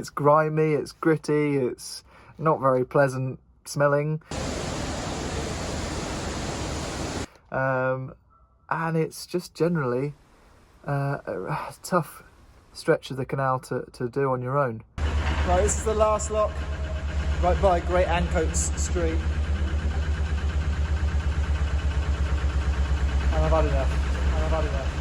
It's grimy, it's gritty, it's not very pleasant smelling. And it's just generally a tough stretch of the canal to do on your own. Right, this is the last lock, right by Great Ancoats Street. And I've had enough. And I've had enough.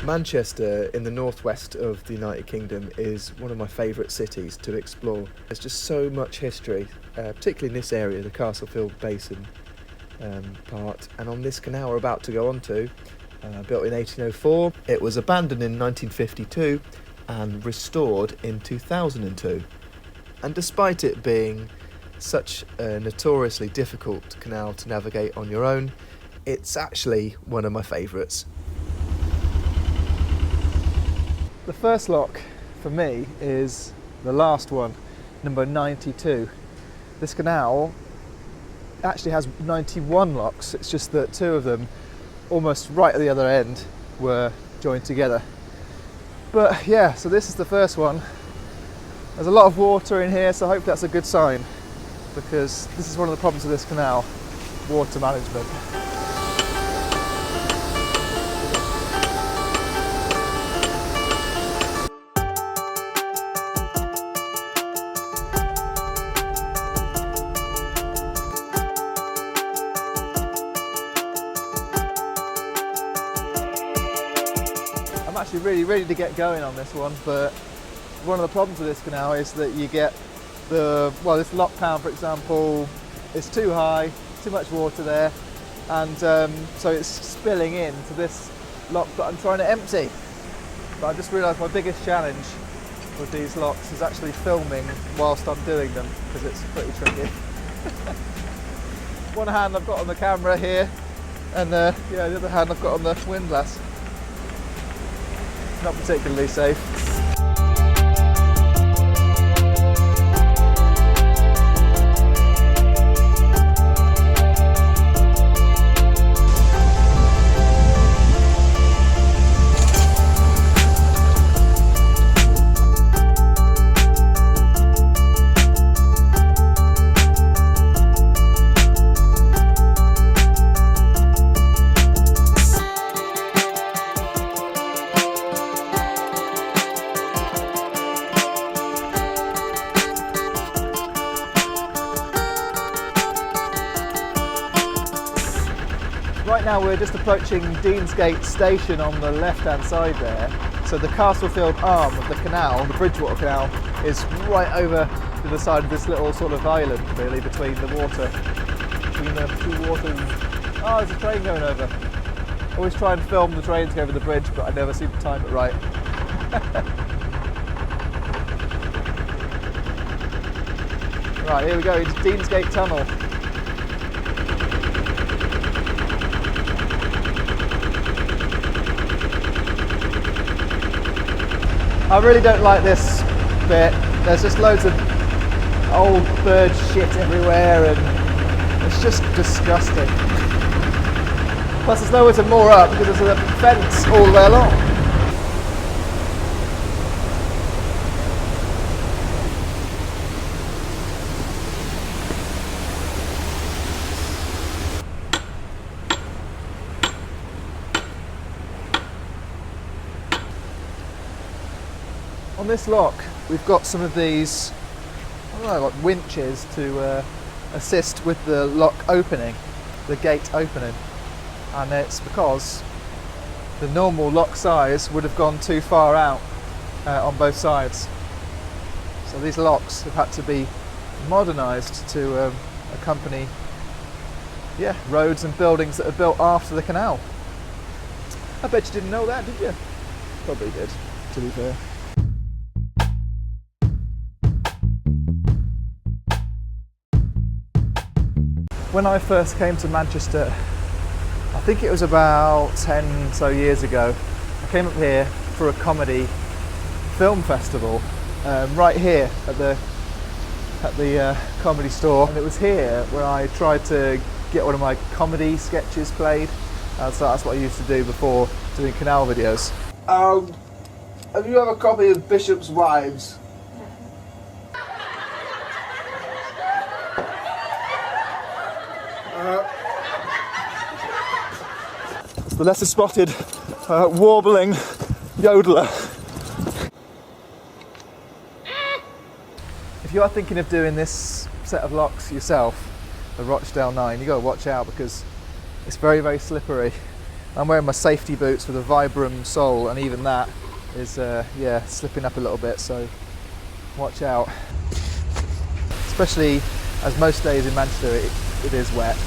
Manchester, in the northwest of the United Kingdom, is one of my favourite cities to explore. There's just so much history, particularly in this area, the Castlefield basin part. And on this canal we're about to go onto, built in 1804, it was abandoned in 1952 and restored in 2002. And despite it being such a notoriously difficult canal to navigate on your own, it's actually one of my favourites. The first lock for me is the last one, number 92. This canal actually has 91 locks, it's just that two of them, almost right at the other end, were joined together. But yeah, so this is the first one. There's a lot of water in here, so I hope that's a good sign, because this is one of the problems with this canal, water management. I'm actually really ready to get going on this one, but one of the problems with this canal is that you get this lock pan, for example, is too high, too much water there, and so it's spilling into this lock that I'm trying to empty. But I just realised my biggest challenge with these locks is actually filming whilst I'm doing them, because it's pretty tricky. One hand I've got on the camera here, and the other hand I've got on the windlass. Not particularly safe. Right now we're just approaching Deansgate station on the left-hand side there. So the Castlefield arm of the canal, the Bridgewater Canal, is right over to the side of this little sort of island, really, between the water, between the two waters. Oh, there's a train going over. I always try and film the trains go over the bridge, but I never seem to time it right. Right, here we go, into Deansgate Tunnel. I really don't like this bit. There's just loads of old bird shit everywhere and it's just disgusting. Plus there's nowhere to moor up because there's a fence all the way along. On this lock, we've got some of these, I don't know, like winches to assist with the lock opening, the gate opening, and it's because the normal lock size would have gone too far out on both sides. So these locks have had to be modernised to accompany roads and buildings that are built after the canal. I bet you didn't know that, did you? Probably did, to be fair. When I first came to Manchester, I think it was about 10 so years ago, I came up here for a comedy film festival right here at the comedy store, and it was here where I tried to get one of my comedy sketches played. So that's what I used to do before doing canal videos. Have you ever a copy of Bishop's Wives? It's the lesser spotted warbling yodeler. If you are thinking of doing this set of locks yourself, the Rochdale 9, you got to watch out because it's very, very slippery. I'm wearing my safety boots with a Vibram sole, and even that is yeah, slipping up a little bit, so watch out. Especially as most days in Manchester it is wet.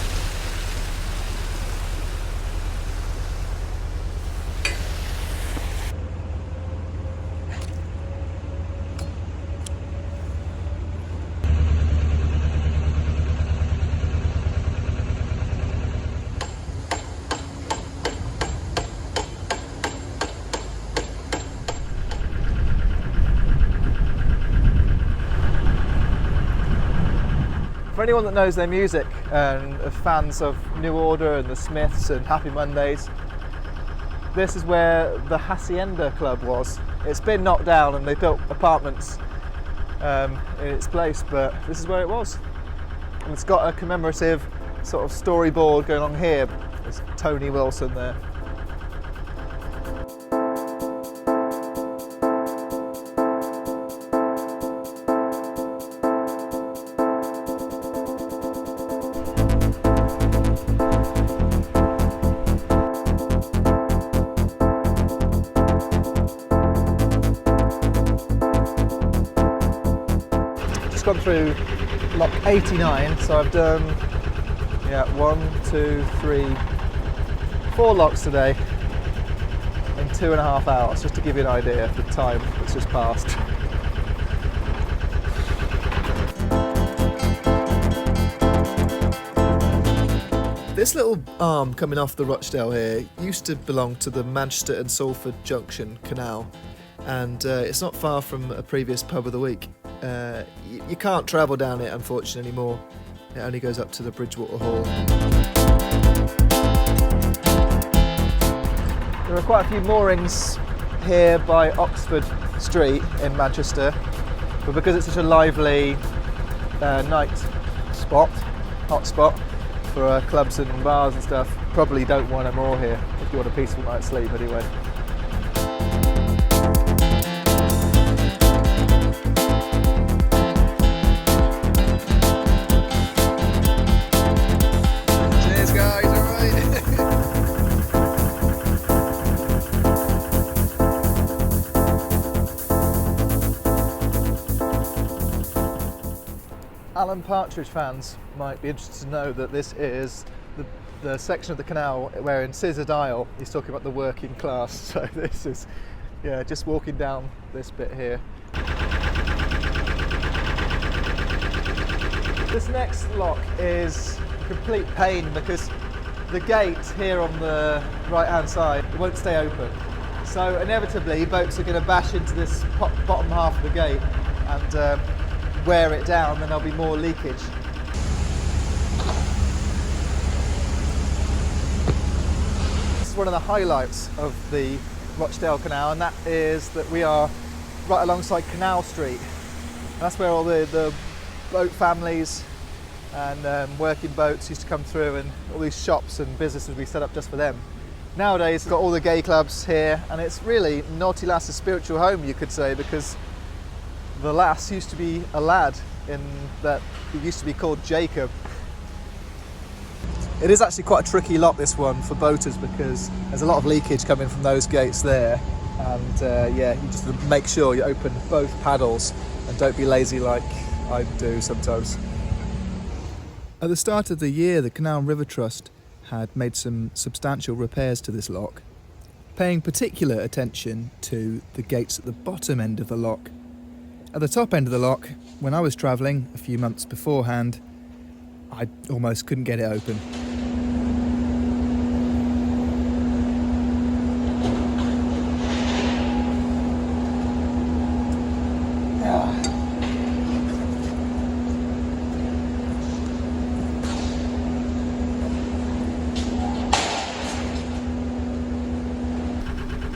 For anyone that knows their music and are fans of New Order and the Smiths and Happy Mondays, this is where the Hacienda Club was. It's been knocked down and they built apartments in its place, but this is where it was. And it's got a commemorative sort of storyboard going on here. There's Tony Wilson there. Gone through lock 89, so I've done 4 locks today in 2.5 hours, just to give you an idea of the time that's just passed. This little arm coming off the Rochdale here used to belong to the Manchester and Salford Junction Canal, and it's not far from a previous pub of the week. You can't travel down it unfortunately anymore. It only goes up to the Bridgewater Hall. There are quite a few moorings here by Oxford Street in Manchester, but because it's such a lively night spot, hot spot for clubs and bars and stuff, probably don't want a moor here if you want a peaceful night's sleep anyway. Alan Partridge fans might be interested to know that this is the section of the canal where in Scissor Dial he's talking about the working class. So this is, yeah, just walking down this bit here. This next lock is a complete pain because the gate here on the right hand side, it won't stay open. So inevitably boats are going to bash into this bottom half of the gate and wear it down, then there'll be more leakage. This is one of the highlights of the Rochdale Canal, and that is that we are right alongside Canal Street. That's where all the boat families and working boats used to come through, and all these shops and businesses we set up just for them. Nowadays we've got all the gay clubs here, and it's really Naughty Lass's spiritual home, you could say, because the lass used to be a lad in that it used to be called Jacob. It is actually quite a tricky lock, this one, for boaters, because there's a lot of leakage coming from those gates there, and yeah, you just make sure you open both paddles and don't be lazy like I do sometimes. At the start of the year, the Canal and River Trust had made some substantial repairs to this lock, paying particular attention to the gates at the bottom end of the lock. At the top end of the lock, when I was travelling a few months beforehand, I almost couldn't get it open.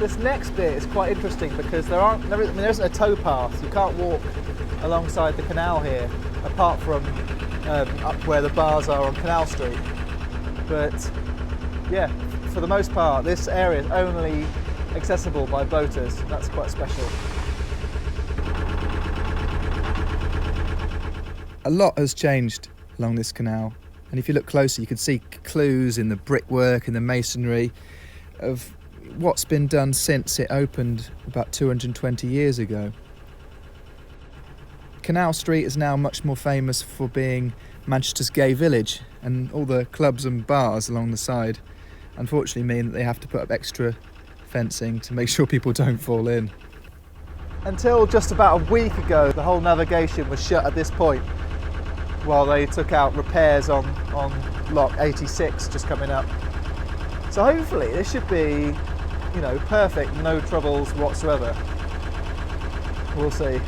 This next bit is quite interesting because there isn't a towpath. You can't walk alongside the canal here, apart from up where the bars are on Canal Street. But yeah, for the most part, this area is only accessible by boaters. That's quite special. A lot has changed along this canal, and if you look closer you can see clues in the brickwork and the masonry of what's been done since it opened about 220 years ago. Canal Street is now much more famous for being Manchester's gay village, and all the clubs and bars along the side unfortunately mean that they have to put up extra fencing to make sure people don't fall in. Until just about a week ago, the whole navigation was shut at this point while they took out repairs on lock 86 just coming up. So hopefully this should be, you know, perfect, no troubles whatsoever. We'll see.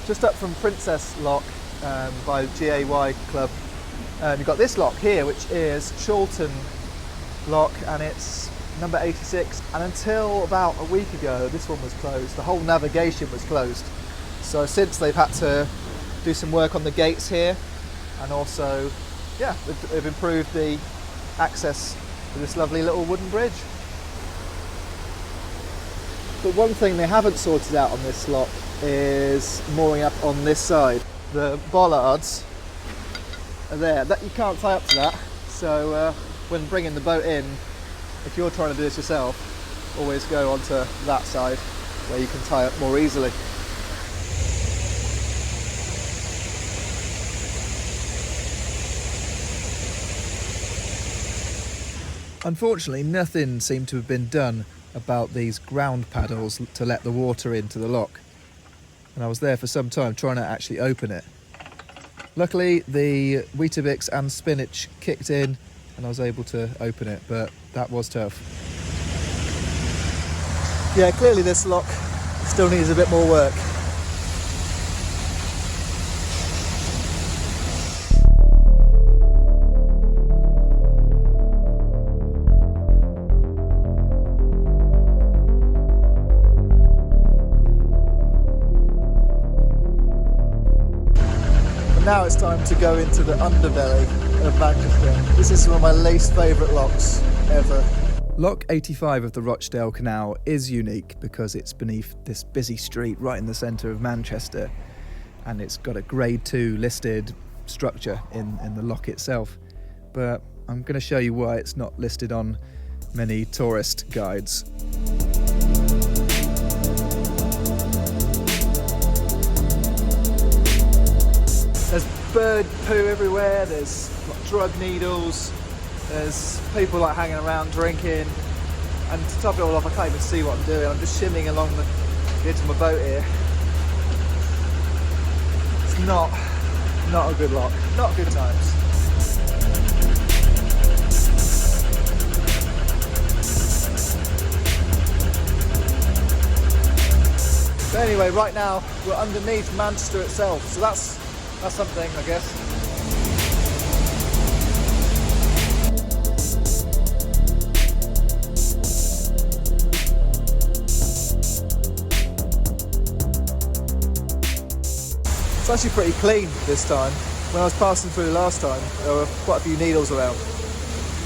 Just up from Princess Lock by GAY Club, you've got this lock here, which is Chirton Lock, and it's number 86. And until about a week ago, this one was closed. The whole navigation was closed. So since they've had to do some work on the gates here, and also, yeah, they've improved the access to this lovely little wooden bridge. But one thing they haven't sorted out on this lock is mooring up on this side. The bollards are there. That you can't tie up to that. So when bringing the boat in, if you're trying to do this yourself, always go onto that side where you can tie up more easily. Unfortunately, nothing seemed to have been done about these ground paddles to let the water into the lock. And I was there for some time trying to actually open it. Luckily, the Weetabix and spinach kicked in and I was able to open it, but that was tough. Yeah, clearly this lock still needs a bit more work. Now it's time to go into the underbelly of Manchester. This is one of my least favourite locks ever. Lock 85 of the Rochdale Canal is unique because it's beneath this busy street right in the centre of Manchester, and it's got a Grade 2 listed structure in the lock itself. But I'm going to show you why it's not listed on many tourist guides. There's bird poo everywhere, there's drug needles, there's people like hanging around drinking, and to top it all off, I can't even see what I'm doing. I'm just shimmying along the edge of my boat here. It's not a good lock, not good times. But anyway, right now we're underneath Manchester itself, so that's something, I guess. It's actually pretty clean this time. When I was passing through last time, there were quite a few needles around,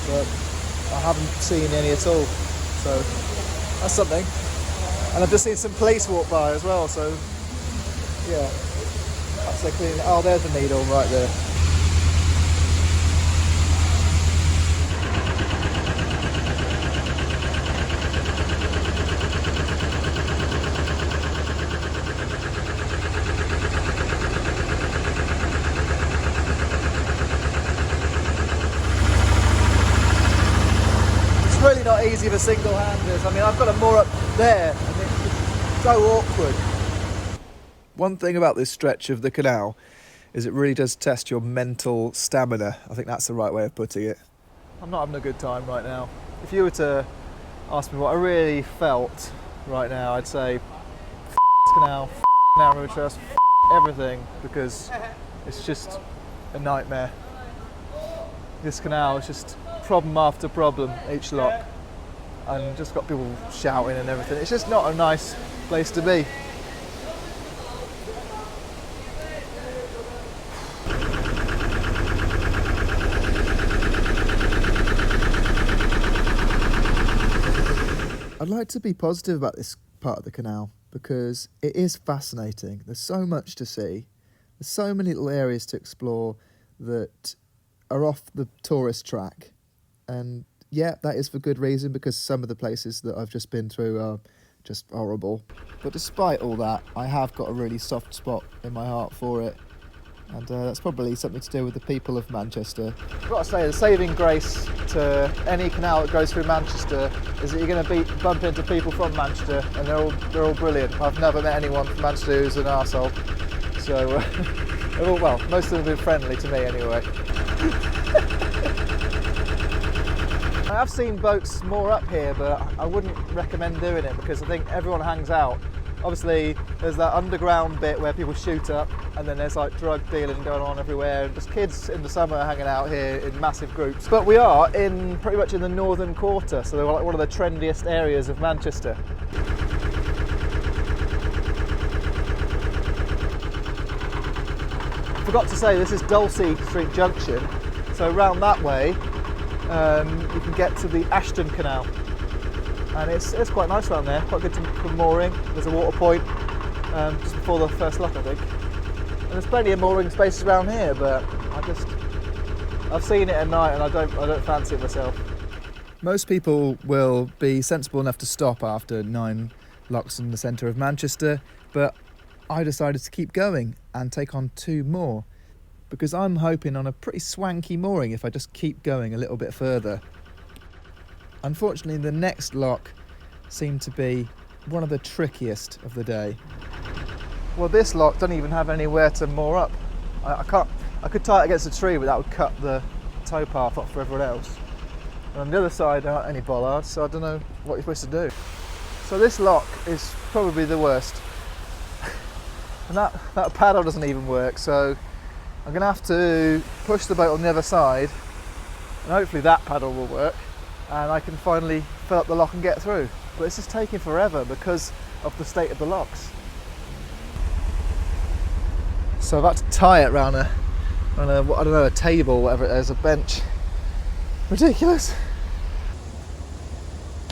but I haven't seen any at all, so that's something. And I've just seen some police walk by as well, so yeah. So clean. Oh, there's the needle right there. It's really not easy for single-handers. I mean, I've got a moor up there, and it's so awkward. One thing about this stretch of the canal is it really does test your mental stamina. I think that's the right way of putting it. I'm not having a good time right now. If you were to asked me what I really felt right now, I'd say canal, narrow truss, everything, because it's just a nightmare. This canal is just problem after problem each lock, and just got people shouting and everything. It's just not a nice place to be. I'd like to be positive about this part of the canal because it is fascinating. There's so much to see. There's so many little areas to explore that are off the tourist track. And yeah, that is for good reason, because some of the places that I've just been through are just horrible. But despite all that, I have got a really soft spot in my heart for it. And that's probably something to do with the people of Manchester. I've got to say, the saving grace to any canal that goes through Manchester is that you're going to bump into people from Manchester, and they're all brilliant. I've never met anyone from Manchester who's an arsehole. So, well, most of them have been friendly to me anyway. I have seen boats more up here, but I wouldn't recommend doing it because I think everyone hangs out. Obviously, there's that underground bit where people shoot up, and then there's like drug dealing going on everywhere, and just kids in the summer hanging out here in massive groups. But we are pretty much in the northern quarter, so they're like one of the trendiest areas of Manchester. Forgot to say, this is Dulcie Street Junction, so round that way you can get to the Ashton Canal. And it's quite nice around there, quite good for mooring. There's a water point just before the first lock, I think. And there's plenty of mooring spaces around here, but I've seen it at night and I don't fancy it myself. Most people will be sensible enough to stop after 9 locks in the centre of Manchester, but I decided to keep going and take on 2 more, because I'm hoping on a pretty swanky mooring if I just keep going a little bit further. Unfortunately, the next lock seemed to be one of the trickiest of the day. Well, this lock doesn't even have anywhere to moor up. I could tie it against a tree, but that would cut the tow path off for everyone else. And on the other side, there aren't any bollards, so I don't know what you're supposed to do. So this lock is probably the worst. And that paddle doesn't even work, so I'm going to have to push the boat on the other side, and hopefully that paddle will work, and I can finally fill up the lock and get through. But it's just taking forever because of the state of the locks. So I've had to tie it around a I don't know, a table, whatever it is, a bench. Ridiculous.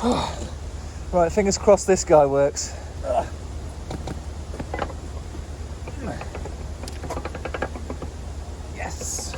Oh. Right, fingers crossed this guy works. Yes.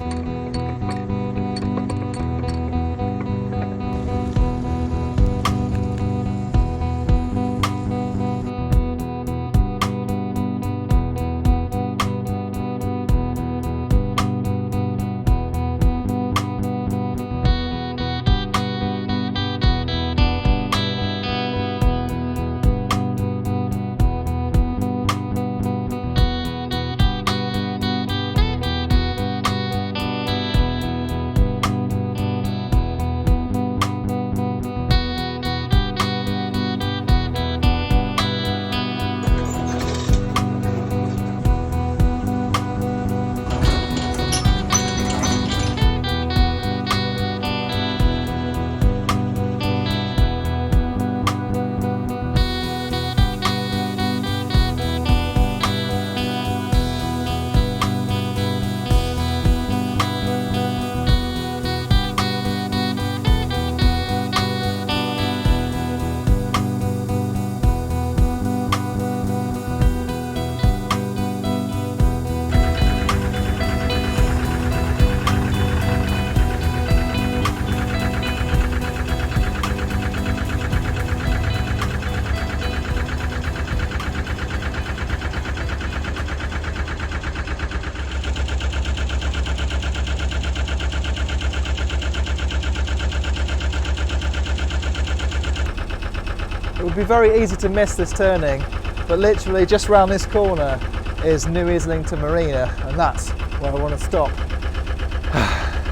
It would be very easy to miss this turning, but literally just round this corner is New Islington Marina, and that's where I want to stop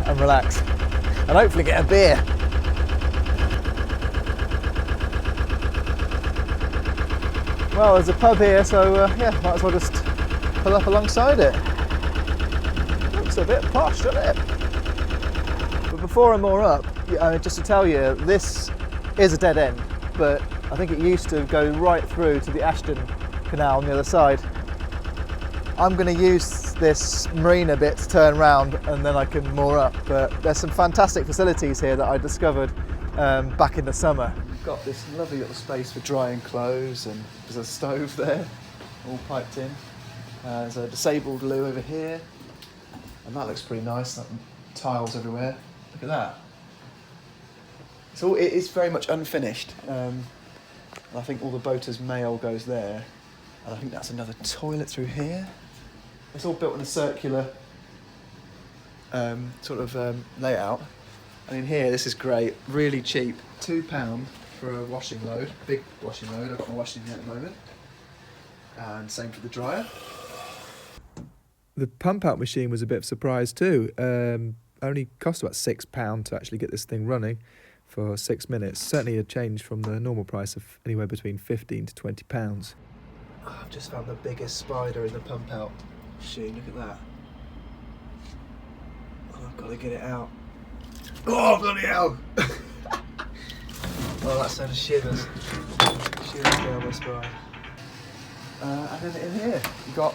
and relax and hopefully get a beer. Well, there's a pub here, so yeah, might as well just pull up alongside it. Looks a bit posh, doesn't it? But before I moor up, just to tell you, this is a dead end, but I think it used to go right through to the Ashton Canal on the other side. I'm going to use this marina bit to turn around and then I can moor up, but there's some fantastic facilities here that I discovered back in the summer. We've got this lovely little space for drying clothes, and there's a stove there, all piped in. There's a disabled loo over here, and that looks pretty nice, like tiles everywhere. Look at that. It is very much unfinished. I think all the boaters' mail goes there. And I think that's another toilet through here. It's all built in a circular layout. And in here, this is great, really cheap. £2 for a washing load, big washing load. I've got my washing in at the moment. And same for the dryer. The pump out machine was a bit of a surprise too. Only cost about £6 to actually get this thing running for 6 minutes. Certainly a change from the normal price of anywhere between £15 to £20. Oh, I've just found the biggest spider in the pump out machine. Look at that. Oh, I've got to get it out. Oh, bloody hell! Oh, that sent a shivers. Shivers down my spine. And then in here, you've got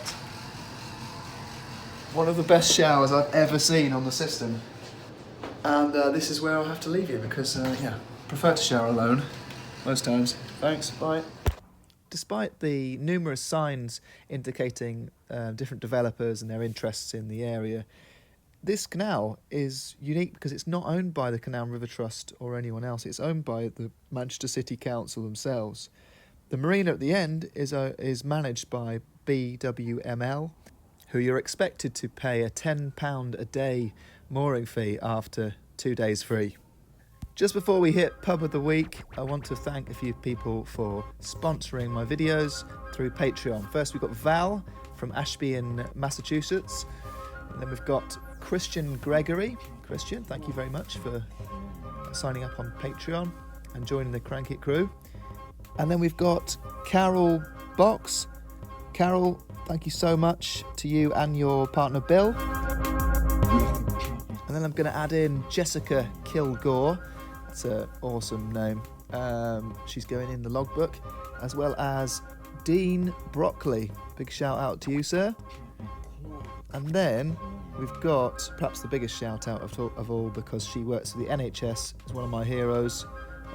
one of the best showers I've ever seen on the system. And this is where I'll have to leave you because, yeah, prefer to shower alone most times. Thanks, bye. Despite the numerous signs indicating different developers and their interests in the area, this canal is unique because it's not owned by the Canal River Trust or anyone else. It's owned by the Manchester City Council themselves. The marina at the end is managed by BWML, who you're expected to pay a £10 a day mooring fee after 2 days free. Just before we hit Pub of the Week, I want to thank a few people for sponsoring my videos through Patreon. First, we've got Val from Ashby in Massachusetts. And then we've got Christian Gregory. Christian, thank you very much for signing up on Patreon and joining the Crank It crew. And then we've got Carol Box. Carol, thank you so much to you and your partner Bill. And then I'm going to add in Jessica Kilgore. That's an awesome name. She's going in the logbook, as well as Dean Broccoli. Big shout out to you, sir. And then we've got perhaps the biggest shout out of all, because she works for the NHS, is one of my heroes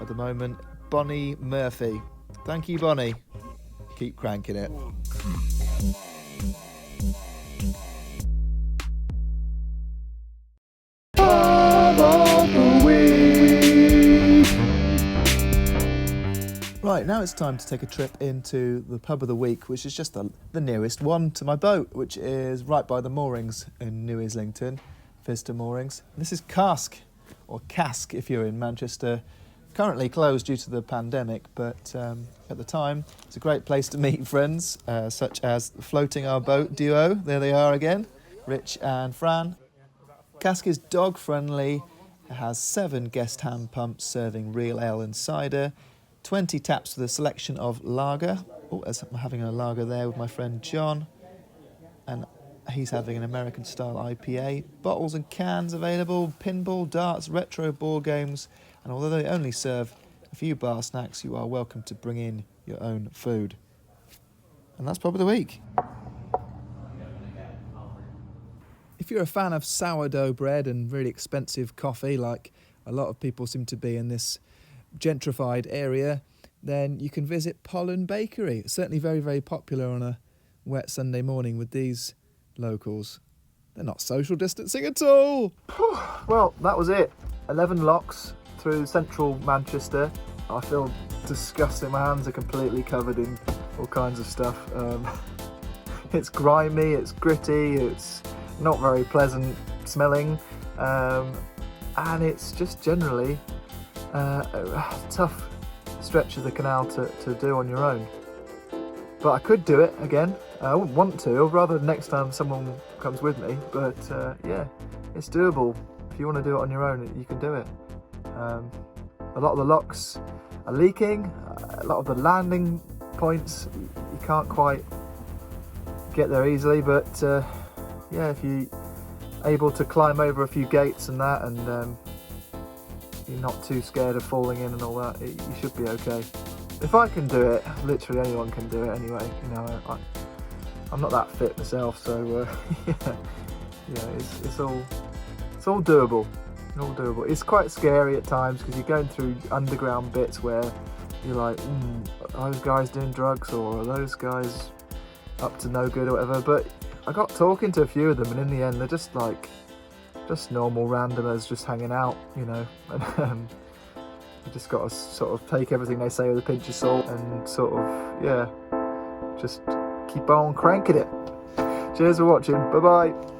at the moment, Bonnie Murphy. Thank you, Bonnie. Keep cranking it. Right, now it's time to take a trip into the Pub of the Week, which is just the nearest one to my boat, which is right by the moorings in New Islington, Visitor Moorings. This is Cask, or Cask if you're in Manchester. Currently closed due to the pandemic, but at the time it's a great place to meet friends, such as the Floating Our Boat duo. There they are again, Rich and Fran. Cask is dog friendly. It has 7 guest hand pumps serving real ale and cider, 20 taps with a selection of lager. Oh, I'm having a lager there with my friend John, and he's having an American style IPA. Bottles and cans available, pinball, darts, retro board games, and although they only serve a few bar snacks, you are welcome to bring in your own food. And that's Pub of the Week. If you're a fan of sourdough bread and really expensive coffee, like a lot of people seem to be in this gentrified area, then you can visit Pollen Bakery. It's certainly very, very popular on a wet Sunday morning with these locals. They're not social distancing at all. Well, that was it. 11 locks through central Manchester. I feel disgusting. My hands are completely covered in all kinds of stuff. It's grimy, it's gritty, it's not very pleasant smelling, and it's just generally a tough stretch of the canal to do on your own. But I could do it again. I wouldn't want to. I'd rather next time someone comes with me. But yeah, it's doable. If you want to do it on your own, you can do it. A lot of the locks are leaking. A lot of the landing points you can't quite get there easily, but yeah, if you're able to climb over a few gates and that, and you're not too scared of falling in and all that, you should be okay. If I can do it, literally anyone can do it anyway. You know, I'm not that fit myself, so yeah, it's all doable. All doable. It's quite scary at times because you're going through underground bits where you're like, are those guys doing drugs, or are those guys up to no good or whatever? But I got talking to a few of them, and in the end they're just normal randomers just hanging out, you know. And you just got to sort of take everything they say with a pinch of salt and sort of, yeah, just keep on cranking it. Cheers for watching. Bye bye.